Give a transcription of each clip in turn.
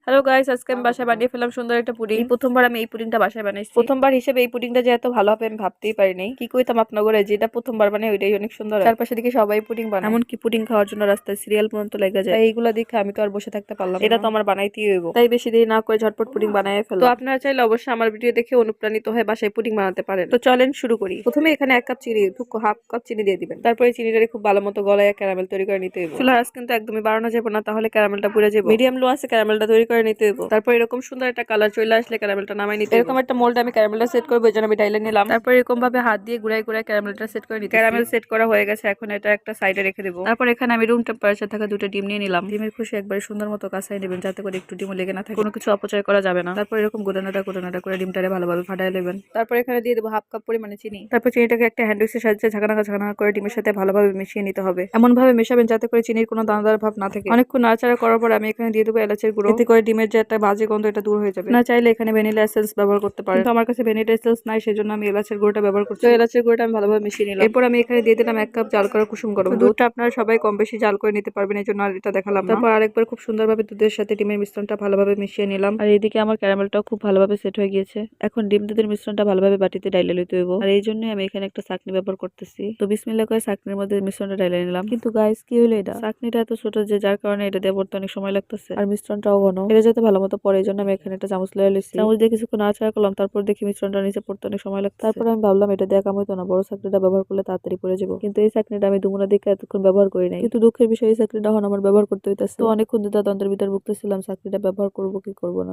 Hello guys, আজকে আমি বাসায় বানিয়ে ফেললাম সুন্দর একটা পুডিং। প্রথমবার আমি এই পুডিংটা বাসায় বানাইছি। প্রথমবার হিসেবে এই পুডিংটা যে এত ভালো হবে আমি ভাবতেই পারিনি। কি কইতাম আপনাদের, যেটা প্রথমবার বানাই ওইটাই অনেক সুন্দর। চারপাশে দিকে সবাই পুডিং বানায়, এমনকি পুডিং খাওয়ার জন্য রাস্তায় সিরিয়াল পর্যন্ত লেগে যায়। এইগুলা দেখে আমি তো আর বসে থাকতে পারলাম না, এটা তো আমার বানাইতেই হইব। তাই বেশি দেরি না করে ঝটপট পুডিং বানায় ফেললাম। তো আপনারা চাইলে অবশ্যই আমার ভিডিও দেখে অনুপ্রাণিত হয়ে বাসায় পুডিং বানাতে পারেন। তো চলেন শুরু করি। প্রথমে এখানে 1 কাপ চিনি, হাফ কাপ চিনি দিয়ে দিবেন। তারপরে চিনিটারে খুব ভালো মতো গলায় ক্যারামেল তৈরি করে নিতে হইব। চুলার আঁচ কিন্তু একদমই বাড়ানো যাবে না, তাহলে ক্যারামেলটা পুড়ে যাবে। মিডিয়াম লো আছে ক্যারামেলটা তৈরি করে নিতে হইব। তারপর এরকম সুন্দর একটা কালার চলে আসলে ক্যারামেলটা নামাই নিতে। এরকম একটা মোল্ডে আমি ক্যারামেলটা সেট করবো, এই জন্য আমি ডাইলে নিলাম। তারপর এরকম ভাবে হাত দিয়ে ঘুরাই ঘুরাই ক্যারামেলটা সেট করে নিতে। ক্যারামেল সেট করা হয়ে গেছে, এখন এটা একটা সাইডে রেখে দেবো। তারপর এখানে আমি রুম টেম্পারেচার থাকা 2টা ডিম নিয়ে নিলাম। ডিমের খুশি একবারে সুন্দর মতো কাঁচাই নেবেন, যাতে করে একটু ডিমও লেগে না থাকে, কোনো কিছু অপচয় করা যাবে না। তারপর এরকম গোটানাটা করে ডিমটারে ভালোভাবে ফাটাই নেবেন। তারপর এখানে দিয়ে দেবো হাফ কাপ পরিমাণে চিনি। তারপর চিনিটাকে একটা হ্যান্ড উইক্সের সাহায্যে ঝাঁকানা করে ডিমের সাথে ভালোভাবে মিশিয়ে নিতে হবে। এমন ভাবে মেশাবেন যাতে করে চিনির কোনো দানাদার ভাব না থাকে। অনেকক্ষণ নাড়াচাড়া করার পর আমি এখানে দিয়ে দেবো এলাচের গুঁড়ো, এতে করে ডিমের যে একটা বাজে গন্ধ এটা দূর হয়ে যাবে। না চাইলে এখানে ভ্যানিলা এসেন্স ব্যবহার করতে পারেন, কিন্তু আমার কাছে ভ্যানিলা এসেন্স নাই, সেজন্য আমি এলাচের গুঁড়োটা ব্যবহার করছি। তো এলাচের গুঁড়োটা আমি ভালোভাবে মিশিয়ে নিলাম। এরপর আমি এখানে দিয়ে দিলাম 1 কাপ জাল করা কুসুম গরম দুধ। দুধটা আপনারা সবাই কম বেশি জাল করে নিতে পারবেন, এই জন্য আর এটা দেখালাম না। তারপর আরেকবার খুব সুন্দরভাবে দুধের সাথে ডিমের মিশ্রণটা ভালোভাবে মিশিয়ে নিলাম। আর এইদিকে আমার ক্যারামেলটাও খুব ভালোভাবে সেট হয়ে গিয়েছে। এখন ডিম দুধের মিশ্রণটা ভালোভাবে বাটিতে ডাইলে লইতে হইব, আর এই জন্যই আমি এখানে একটা ছাঁকনি ব্যবহার করতেছি। তো বিসমিল্লাহ করে ছাঁকনির মধ্যে মিশ্রণটা ডাইলে নিলাম। কিন্তু গাইস কি হলো, এটা ছাঁকনিটা এত ছোট যে যার কারণে এটা দিয়ে পড়তে অনেক সময় লাগতেছে, আর মিশ্রণটাও ঘন। এটা যাতে ভালো মতো পড়ে, এই জন্য আমি এখানে একটা চামচ লয়ে লইছি। চামচ দিয়ে কিছুক্ষণ নাড়াচাড়া করলাম, তারপর দেখি মিশ্রণটা নিচে পড়তে অনেক সময় লাগছে। তারপর আমি ভাবলাম এটা দিয়ে কাম হইতো না, বড় ছাঁকনিটা ব্যবহার করলে তাড়াতাড়ি পড়ে যাবো। কিন্তু এই ছাঁকনিটা আমি দুমুনা দিকে এতক্ষণ ব্যবহার করি নাই, কিন্তু দুঃখের বিষয় এই ছাঁকনিটা এখন আমার ব্যবহার করতে হইতেছে। তো অনেকক্ষণ দ্বিধাদ্বন্দ্বের ভিতর ভুগতেছিলাম, ছাঁকনিটা ব্যবহার করবো কি করবো না,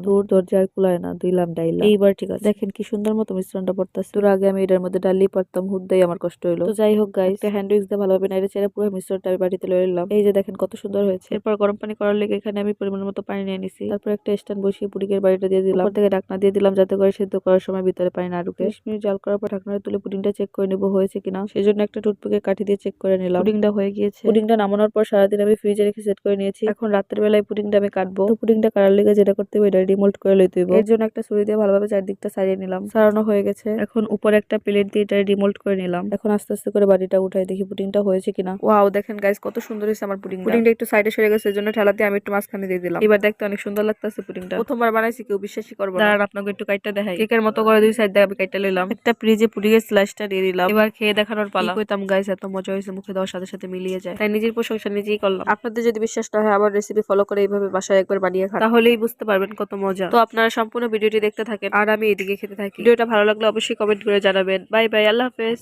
দূর দরজা আর কুলায় না, দিলাম ডাইলা। এইবার ঠিক আছে, দেখেন কি সুন্দর মতো মিশ্রণটা পড়তেছে। তোর আগে আমি এটার মধ্যে ডাললেই পারতাম, হুদ্দাই আমার কষ্ট হইলো। তো যাই হোক গাইস, একটা হ্যান্ড উইক্স দিয়ে ভালোভাবে নাড়ে চেড়ে পুরো মিশ্রণটা আমি বাটিতে লয়ে নিলাম। এই যে দেখেন কত সুন্দর হয়েছে। এরপর গরম পানি করার লেগে এখানে আমি পরিমাণ মতো পানি নিয়ে নিছি। তারপর একটা স্ট্যান্ড বসিয়ে পুডিংয়ের বাড়িটা দিয়ে দিলাম, উপর থেকে ঢাকনা দিয়ে দিলাম, যাতে করে সিদ্ধ করার সময় ভিতরে পানি না ঢুকে। 30 মিনিট জাল করার পর ঢাকনাটা তুলে পুডিংটা চেক করে নেবো হয়েছে কিনা। সেই জন্য একটা টুথপিকের কাঠি দিয়ে চেক করে নিলাম। পুডিংটা হয়ে গিয়েছে। পুডিংটা নামানোর পর সারাদিন আমি ফ্রিজে রেখে সেট করে নিয়েছি। এখন রাতের বেলায় পুডিংটা আমি কাটবো। তো পুডিংটা কাটার লেগে যেটা করতে হবে, এটা ডিমোল্ড করে লইতে হবে। এর জন্য একটা ছুরি দিয়ে ভালোভাবে চারদিকটা সারিয়ে নিলাম। সারানো হয়ে গেছে। এখন উপরে একটা প্লেট দিয়ে এটা ডিমোল্ড করে নিলাম। এখন আস্তে আস্তে করে বাটিটা উঠাই দেখি পুডিংটা হয়েছে কিনা। ওয়াও, দেখেন গাইস কত সুন্দর হয়েছে আমার পুডিংটা। পুডিংটা একটু সাইডে সরে গেছে, এর জন্য ঠেলা দিয়ে আমি একটু মাঝখানে দিয়ে দিলাম। এবার দেখতে অনেক সুন্দর লাগতেছে পুডিংটা। প্রথমবার বানাইছি, কেউ বিশ্বাসই করবে না। দাঁড়ান আপনাকে একটু কাইটটা দেখাই। কেকের মতো করে 2 সাইড দিয়ে আমি কাইটটা লইলাম। একটা ফ্রিজে পুডিংয়ের স্লাইসটা দিয়ে দিলাম। এবার খেয়ে দেখানোর পালা। কইতাম গাইস, এত মজা হয়েছে, মুখে দেওয়ার সাথে সাথে মিলিয়ে যায়। তাই নিজের প্রশংসা নিজেই করলাম। আপনাদের যদি বিশ্বাস না হয়, আবার রেসিপি ফলো করে এইভাবে বাসায় একবার বানিয়ে খান, তাহলেই বুঝতে পারবেন কত মজা। তো আপনারা সম্পূর্ণ ভিডিওটি দেখতে থাকেন, আর আমি এদিকে খেতে থাকি। ভিডিওটা ভালো লাগলে অবশ্যই কমেন্ট করে জানাবেন। বাই বাই, আল্লাহ হাফেজ।